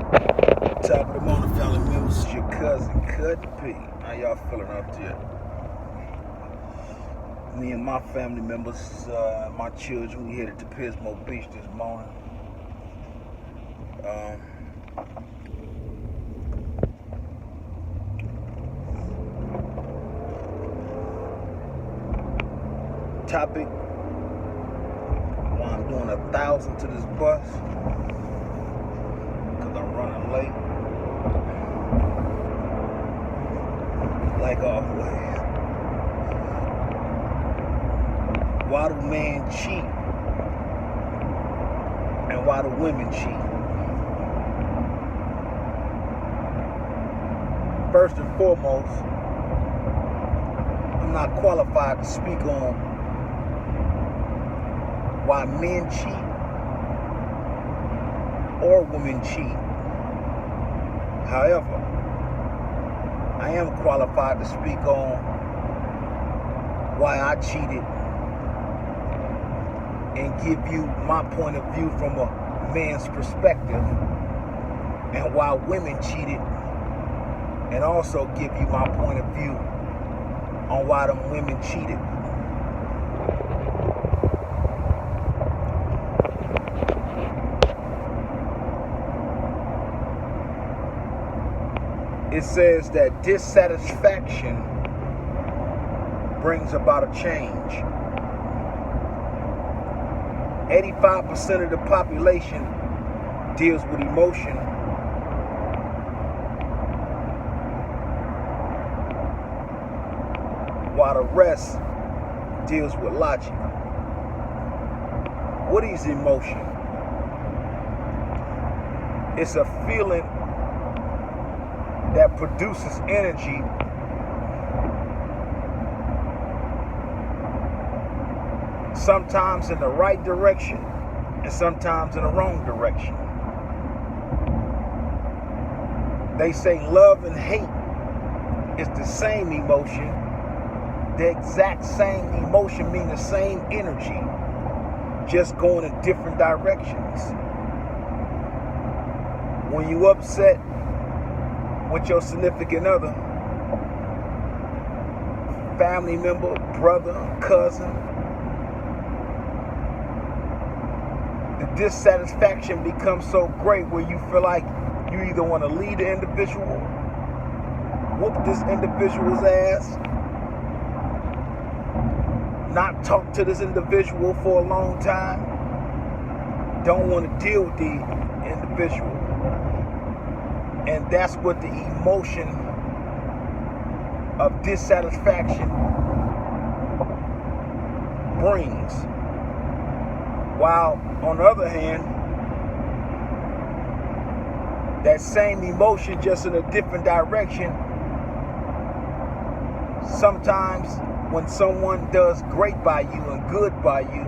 Top of the morning, family members. It's your cousin, Cut P. How y'all feeling out there? Me and my family members, my children, we headed to Pismo Beach this morning. Topic: why I'm doing 1,000 to this bus because I'm running late, like always. Why do men cheat and why do women cheat? First and foremost, I'm not qualified to speak on why men cheat or women cheat. However, I am qualified to speak on why I cheated and give you my point of view from a man's perspective, and why women cheated, and also give you my point of view on why them women cheated. It says that dissatisfaction brings about a change. 85% of the population deals with emotion, while the rest deals with logic. What is emotion? It's a feeling that produces energy sometimes in the right direction and sometimes in the wrong direction. They say love and hate is the same emotion. The exact same emotion means the same energy, just going in different directions. When you upset with your significant other, family member, brother, cousin, the dissatisfaction becomes so great where you feel like you either want to leave the individual, whoop this individual's ass, not talk to this individual for a long time, don't want to deal with the individual. And that's what the emotion of dissatisfaction brings. While, on the other hand, that same emotion, just in a different direction, sometimes when someone does great by you and good by you,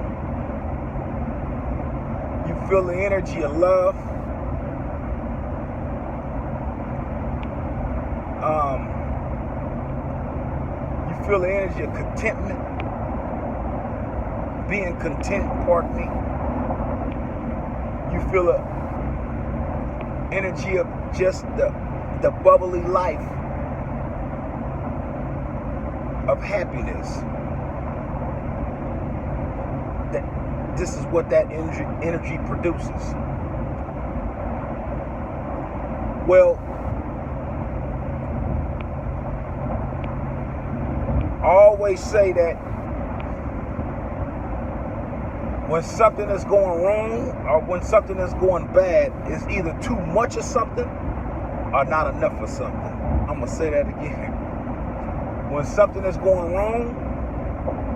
you feel the energy of love. You feel the energy of contentment, being content, pardon me. You feel the energy of just the bubbly life of happiness. This is what that energy produces. Well, I always say that when something is going wrong or when something is going bad, it's either too much of something or not enough of something. I'm going to say that again. When something is going wrong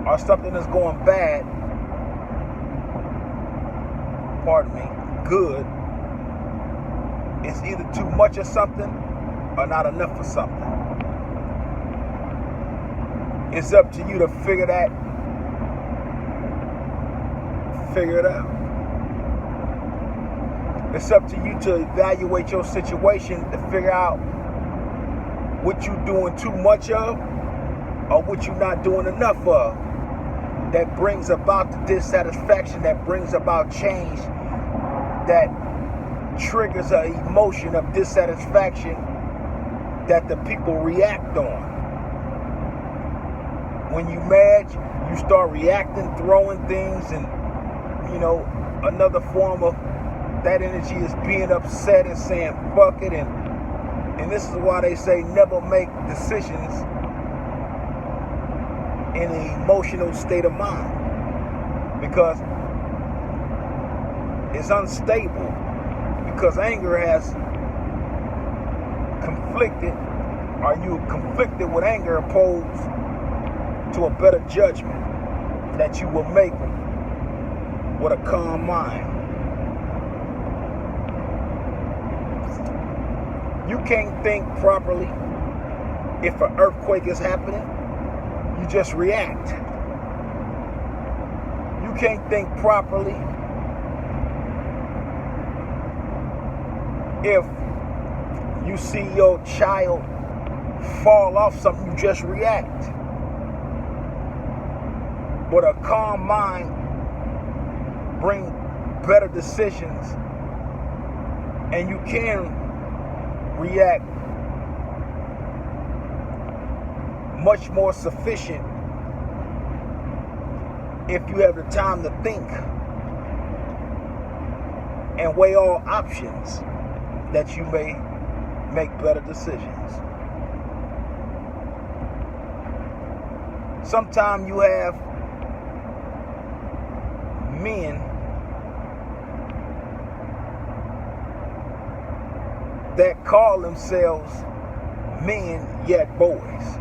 or something is going bad, pardon me, good, it's either too much of something or not enough of something. It's up to you to figure it out. It's up to you to evaluate your situation to figure out what you're doing too much of or what you're not doing enough of. That brings about the dissatisfaction, that brings about change, that triggers an emotion of dissatisfaction that the people react on. When you mad, you start reacting, throwing things, and another form of that energy is being upset and saying fuck it, and this is why they say never make decisions in an emotional state of mind, because it's unstable, because anger has conflicted. Are you conflicted with anger opposed to a better judgment that you will make with a calm mind? You can't think properly if an earthquake is happening. You just react. You can't think properly if you see your child fall off something. You just react. But a calm mind brings better decisions, and you can react much more sufficient if you have the time to think and weigh all options, that you may make better decisions. Sometimes you have men that call themselves men yet boys.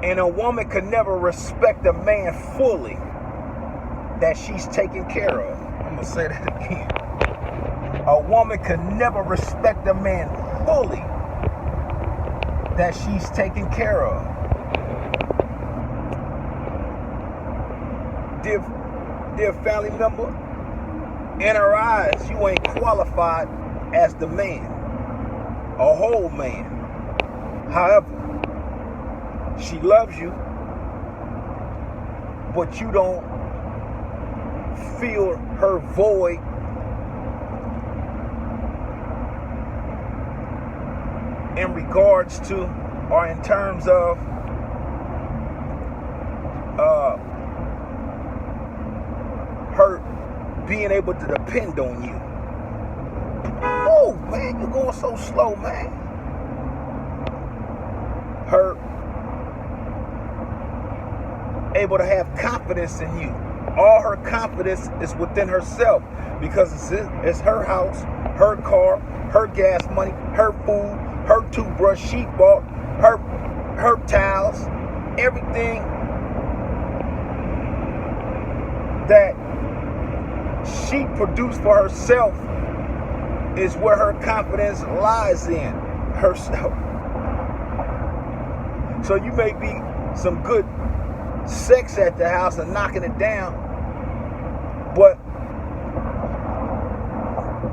And a woman could never respect a man fully that she's taken care of. I'm going to say that again. A woman could never respect a man fully that she's taken care of. Dear family member, in her eyes, you ain't qualified as the man, a whole man. However, she loves you, but you don't feel her void in regards to, or in terms of her being able to depend on you. Oh man, you're going so slow, man. Her able to have confidence in you. All her confidence is within herself, because it's her house, her car, her gas money, her food, her toothbrush she bought, her towels, everything that she produced for herself is where her confidence lies in herself. So you may be some good sex at the house and knocking it down, but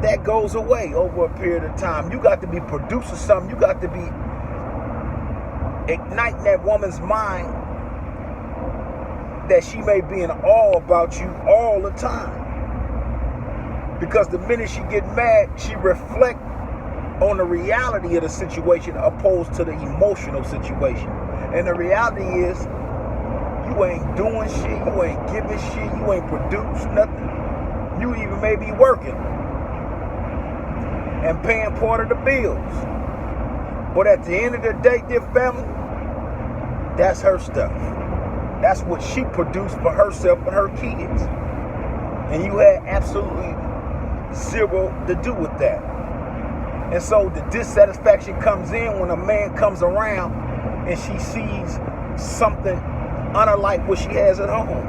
that goes away over a period of time. You got to be producing something. You got to be igniting that woman's mind that she may be in awe about you all the time. Because the minute she get mad, she reflect on the reality of the situation opposed to the emotional situation. And the reality is, you ain't doing shit, you ain't giving shit, you ain't produced nothing. You even may be working and paying part of the bills. But at the end of the day, dear family, that's her stuff. That's what she produced for herself and her kids. And you had absolutely zero to do with that. And so the dissatisfaction comes in when a man comes around and she sees something unlike what she has at home.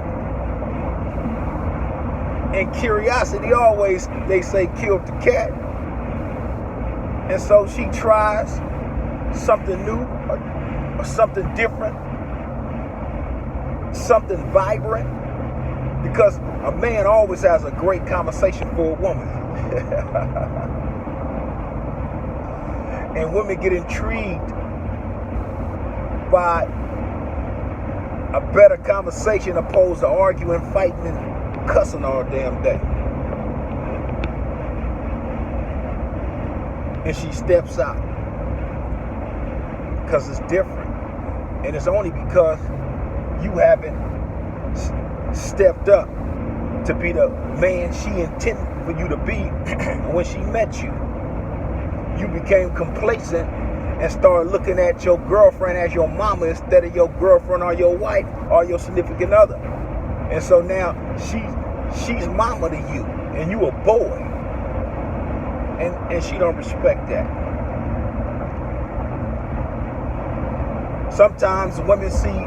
And curiosity always, they say, killed the cat. And so she tries something new or something different, something vibrant, because a man always has a great conversation for a woman. And women get intrigued by a better conversation opposed to arguing, fighting, and cussing all damn day. and she steps out because it's different. And it's only because you haven't stepped up to be the man she intended for you to be when she met you. You became complacent and started looking at your girlfriend as your mama instead of your girlfriend or your wife or your significant other. And so now she's mama to you and you a boy. And she don't respect that. Sometimes women see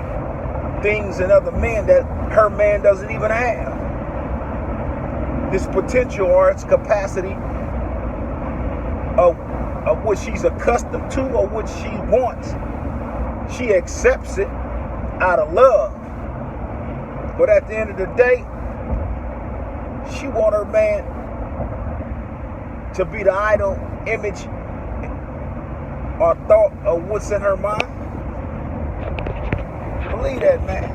things in other men that her man doesn't even have. This potential or its capacity of what she's accustomed to or what she wants. She accepts it out of love. But at the end of the day, she wants her man to be the idol image or thought of what's in her mind. Believe that, man.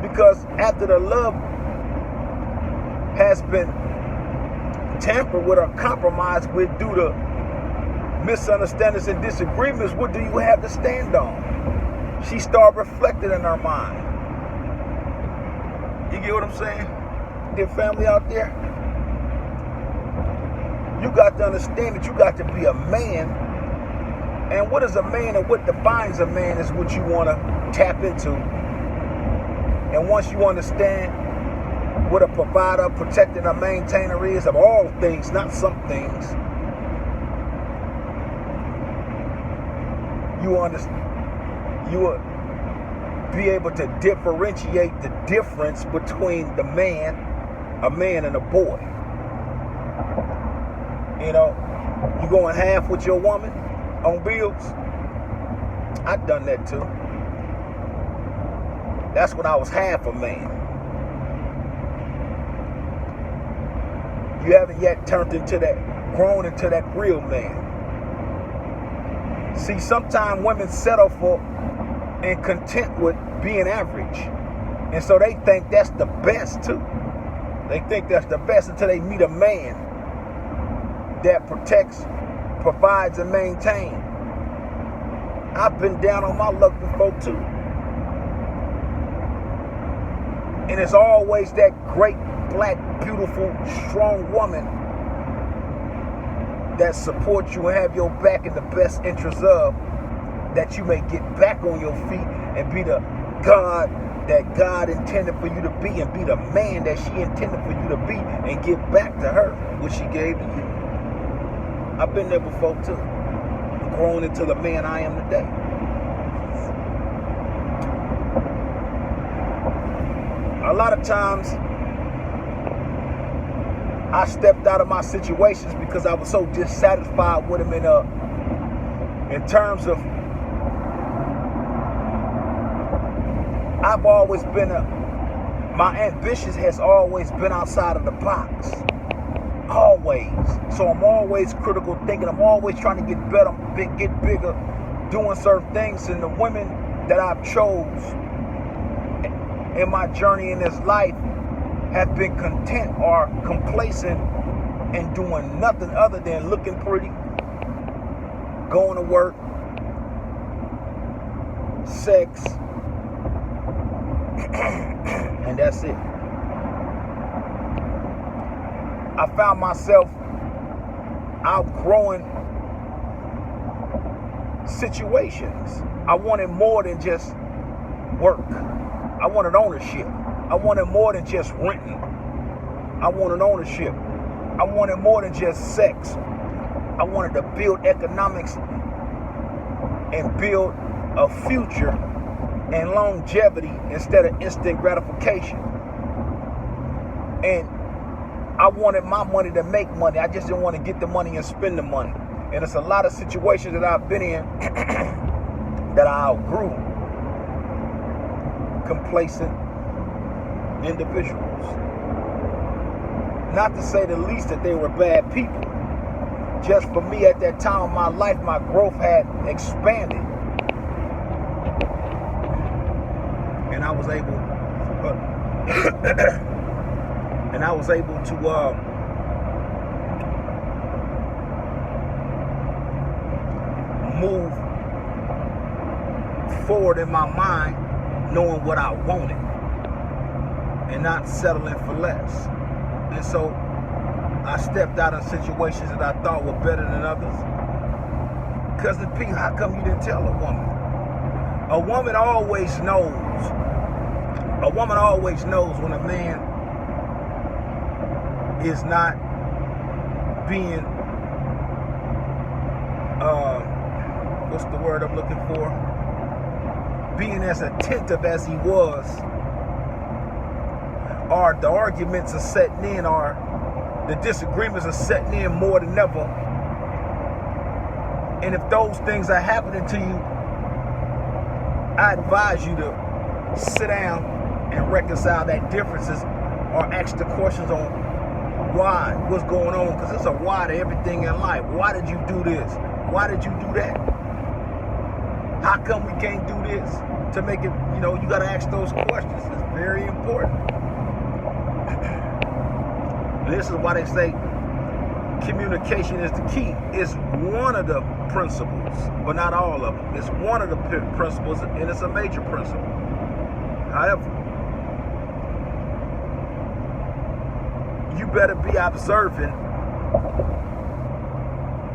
Because after the love has been tampered with or compromised with due to misunderstandings and disagreements, what do you have to stand on? She started reflecting in her mind. You get what I'm saying? Dear family out there, you got to understand that you got to be a man. And what is a man and what defines a man is what you want to tap into. And once you understand what a provider, protector, a maintainer is of all things, not some things, you will be able to differentiate the difference between a man and a boy. You know, you going half with your woman on bills. I've done that too. That's when I was half a man. You haven't yet grown into that real man. See, sometimes women settle for and content with being average. And so they think that's the best too. They think that's the best until they meet a man that protects, provides, and maintains. I've been down on my luck before too. And it's always that great, black, beautiful, strong woman that supports you and have your back in the best interest of, that you may get back on your feet and be the God that God intended for you to be, and be the man that she intended for you to be, and give back to her what she gave to you. I've been there before too. Grown into the man I am today. A lot of times I stepped out of my situations because I was so dissatisfied with them in terms of I've always been my ambitions has always been outside of the box. Always. So I'm always critical thinking. I'm always trying to get better, get bigger, doing certain things. And the women that I've chose in my journey in this life have been content or complacent and doing nothing other than looking pretty, going to work, sex, and that's it. I found myself outgrowing situations. I wanted more than just work. I wanted ownership. I wanted more than just renting. I wanted ownership. I wanted more than just sex. I wanted to build economics and build a future and longevity instead of instant gratification. And I wanted my money to make money. I just didn't want to get the money and spend the money. And it's a lot of situations that I've been in that I outgrew. Complacent individuals. Not to say the least that they were bad people. Just for me at that time of my life, my growth had expanded. And I was able forward in my mind, knowing what I wanted and not settling for less. And so I stepped out of situations that I thought were better than others. Cousin P, how come you didn't tell a woman? A woman always knows. A woman always knows when a man is not being, what's the word I'm looking for? Being as attentive as he was, or the arguments are setting in, or the disagreements are setting in more than ever. And if those things are happening to you, I advise you to sit down and reconcile that differences, or ask the questions on why, what's going on, because it's a why to everything in life. Why did you do this? Why did you do that? How come we can't do this? To make it, you got to ask those questions. It's very important. This is why they say communication is the key. It's one of the principles, but not all of them. It's one of the principles, and it's a major principle. However, you better be observing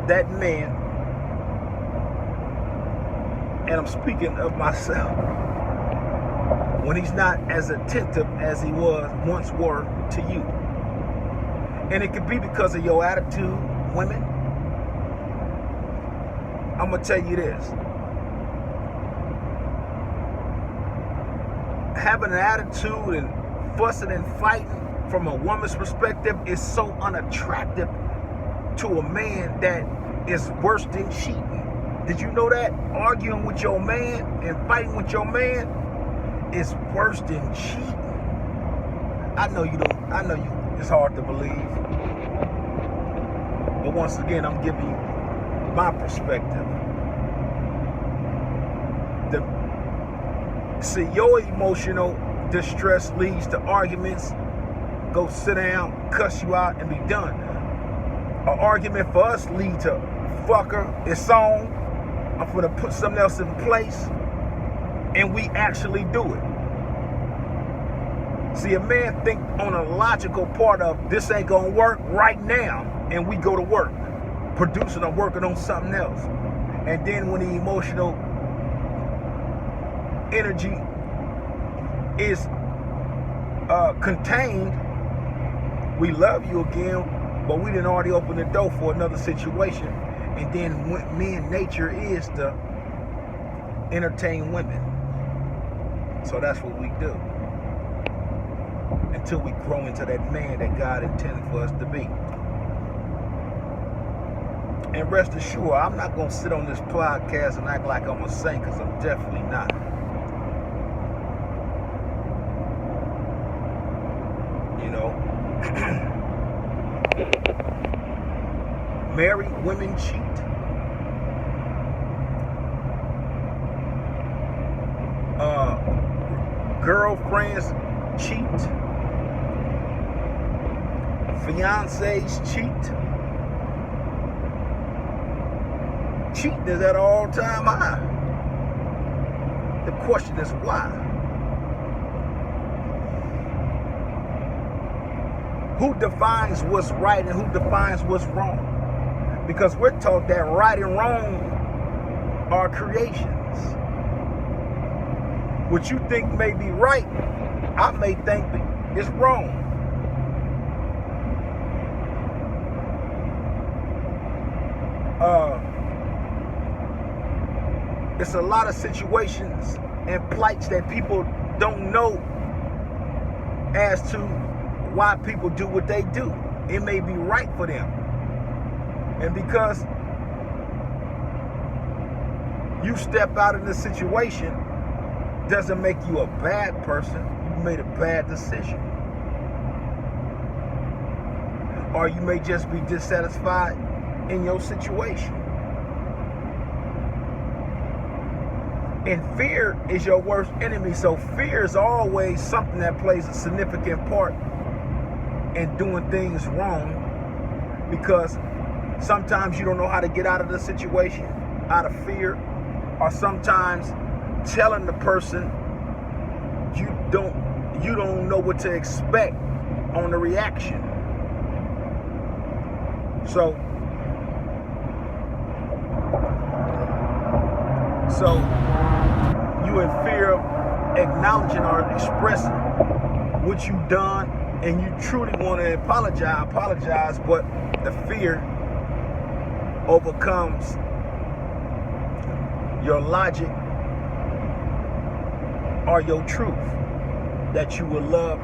that man, and I'm speaking of myself, when he's not as attentive as he once were to you. And it could be because of your attitude, women. I'm going to tell you this. Having an attitude and fussing and fighting from a woman's perspective is so unattractive to a man that is worse than cheating. Did you know that? Arguing with your man and fighting with your man is worse than cheating. I know you, it's hard to believe. But once again, I'm giving you my perspective. See, your emotional distress leads to arguments. Go sit down, cuss you out, and be done. An argument for us leads to fucker, it's on. I'm gonna put something else in place, and we actually do it. See, a man think on a logical part of this ain't gonna work right now, and we go to work, producing or working on something else. And then when the emotional energy is contained, we love you again, but we didn't already open the door for another situation. And then men nature is to entertain women. So that's what we do. Until we grow into that man that God intended for us to be. And rest assured, I'm not going to sit on this podcast and act like I'm a saint, because I'm definitely not. Married women cheat. Girlfriends cheat. Fiancés cheat. Cheating is at an all-time high. The question is why? Who defines what's right and who defines what's wrong? Because we're taught that right and wrong are creations. What you think may be right, I may think is wrong. It's a lot of situations and plights that people don't know as to why people do what they do. It may be right for them. And because you step out of the situation doesn't make you a bad person. You made a bad decision. Or you may just be dissatisfied in your situation. And fear is your worst enemy. So fear is always something that plays a significant part in doing things wrong, because sometimes you don't know how to get out of the situation out of fear, or sometimes telling the person you don't know what to expect on the reaction. So you in fear of acknowledging or expressing what you've done, and you truly want to apologize, but the fear overcomes your logic or your truth that you would love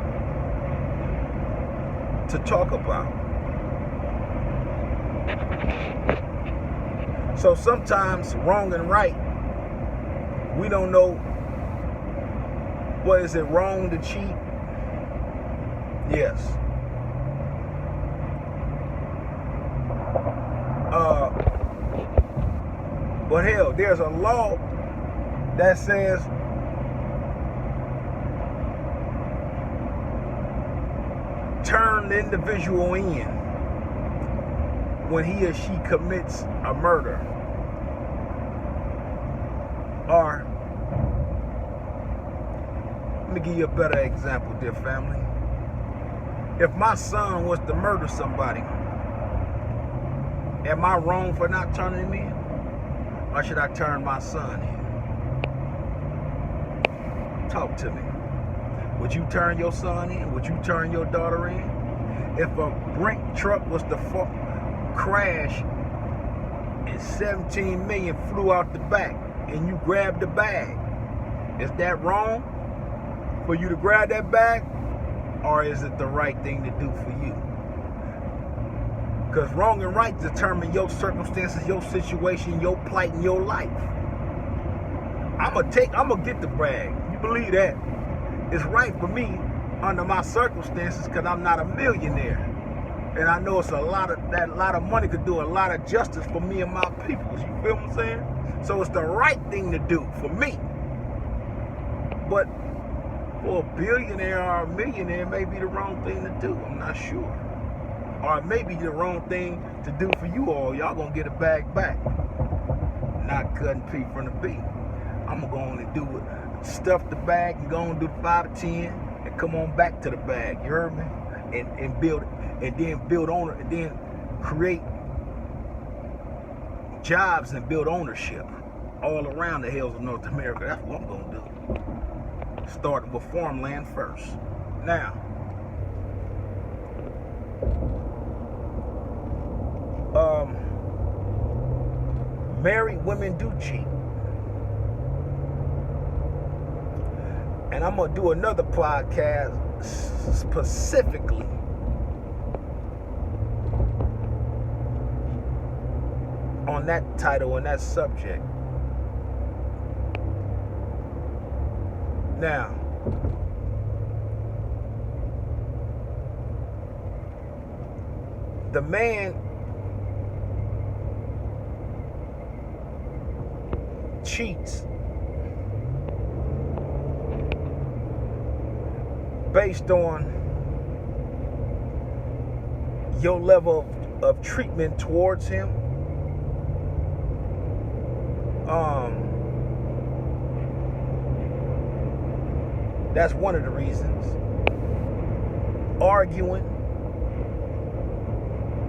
to talk about. So sometimes wrong and right, we don't know. What is it, wrong to cheat? Yes. But hell, there's a law that says turn the individual in when he or she commits a murder. Or, let me give you a better example, dear family. If my son was to murder somebody, am I wrong for not turning him in? Or should I turn my son in? Talk to me. Would you turn your son in? Would you turn your daughter in? If a Brink truck was to crash and 17 million flew out the back and you grabbed the bag, is that wrong for you to grab that bag? Or is it the right thing to do for you? Because wrong and right determine your circumstances, your situation, your plight, and your life. I'm gonna get the bag. You believe that? It's right for me under my circumstances because I'm not a millionaire. And I know it's a lot of money could do a lot of justice for me and my people. You feel what I'm saying? So it's the right thing to do for me. But for a billionaire or a millionaire, it may be the wrong thing to do. I'm not sure. Or it may be the wrong thing to do for you all. Y'all gonna get a bag back. Not cutting P from the B. I'm gonna do it. Stuff the bag and go and do the 5 to 10 and come on back to the bag. You heard me? And build it. And then build on it. And then create jobs and build ownership all around the hills of North America. That's what I'm gonna do. Starting with farmland first. Now, married women do cheat. And I'm going to do another podcast specifically on that title and that subject. Now, the man cheats based on your level of treatment towards him. That's one of the reasons. Arguing,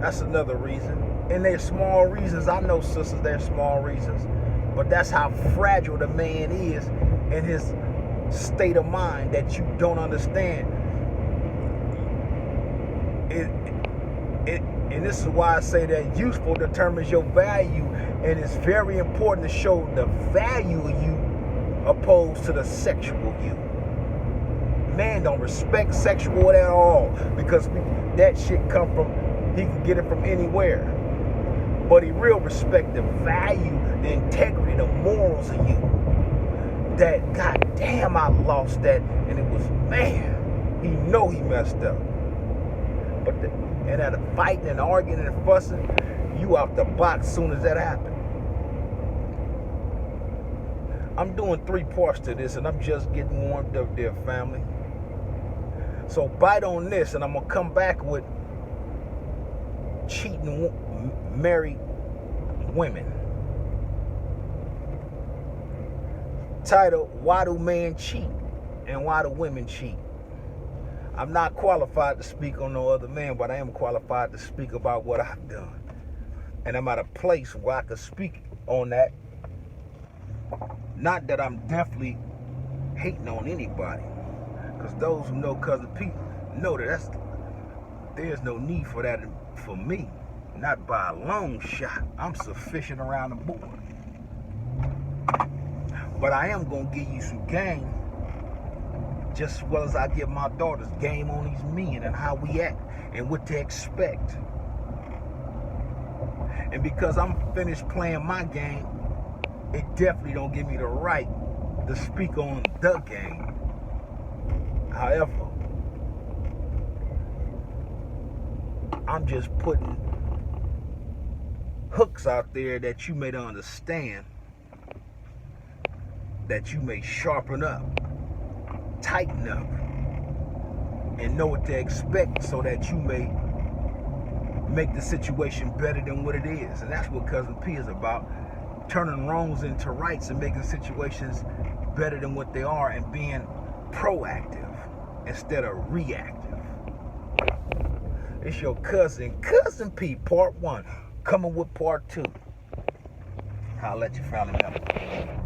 that's another reason. And they're small reasons. I know, sisters, they're small reasons. But that's how fragile the man is in his state of mind that you don't understand. And this is why I say that useful determines your value. And it's very important to show the value of you opposed to the sexual you. Man don't respect sexual at all because that shit come from, he can get it from anywhere. But he real respect the value, the integrity, the morals of you. That, goddamn, I lost that. And it was, man, he know he messed up. But and at a fighting and arguing and fussing, you out the box as soon as that happened. I'm doing 3 parts to this and I'm just getting warmed up there, family. So bite on this and I'm going to come back with cheating married women. Title, why do men cheat and why do women cheat? I'm not qualified to speak on no other man, but I am qualified to speak about what I've done. And I'm at a place where I can speak on that. Not that I'm definitely hating on anybody, because those who know Cousin Pete know that there's no need for that for me. Not by a long shot. I'm sufficient around the board. But I am going to give you some game, just as well as I give my daughters game on these men and how we act and what to expect. And because I'm finished playing my game, it definitely don't give me the right to speak on the game. However, I'm just putting hooks out there that you may understand, that you may sharpen up, tighten up, and know what to expect so that you may make the situation better than what it is. And that's what Cousin P is about, turning wrongs into rights and making situations better than what they are and being proactive instead of reactive. It's your Cousin P, part 1, coming with part 2. I'll let you finally know.